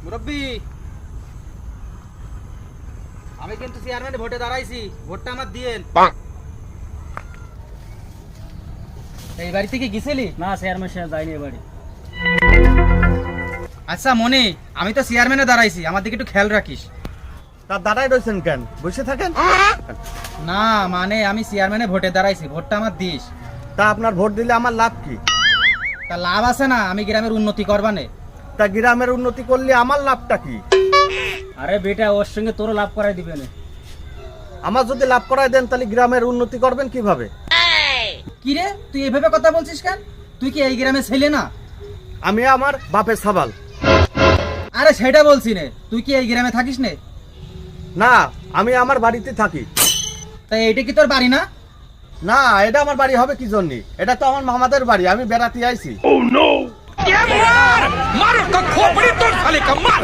মুরব্বি, আমি কিন্তু চেয়ারম্যানে ভোটে দাঁড়াইছি, ভোটটা আমার দিয়েন। এই বাড়ি থেকে গেছিলি? না চেয়ারম্যান সাহেব যায়নি এ বাড়ি। আচ্ছা মনি, আমি তো চেয়ারম্যানে দাঁড়াইছি, আমার দিকে একটু খেয়াল রাখিস। তা দাঁড়াই রয়েছেন কেন, বসে থাকেন। না মানে আমি চেয়ারম্যানে ভোটে দাঁড়াইছি, ভোটটা আমার দিস। তা আপনার ভোট দিলে আমার লাভ কি? তা লাভ আছে না, আমি গ্রামের উন্নতি করবানে। তা গ্রামের উন্নতি করলে আমার লাভটা কি? আরে বেটা, ওর সঙ্গে তোরও লাভ করাই দিবে না। আমার যদি লাভ করায় দেন তাহলে গ্রামের উন্নতি করবেন কিভাবে? কি রে, তুই এভাবে কথা বলছিস কেন? তুই কি এই গ্রামে ছেলে না? আমি আমার বাপের সাবাল। আরে সেটা বলছি নে, তুই কি এই গ্রামে থাকিস নে? না, আমি আমার বাড়িতে থাকি। তাই এইটা কি তোর বাড়ি না? না, এটা আমার বাড়ি হবে কি জন্য? এটা তো আমার মামাদের বাড়ি, আমি বেড়াতে আইছি। मारो तो खोपड़ी तो साले का मार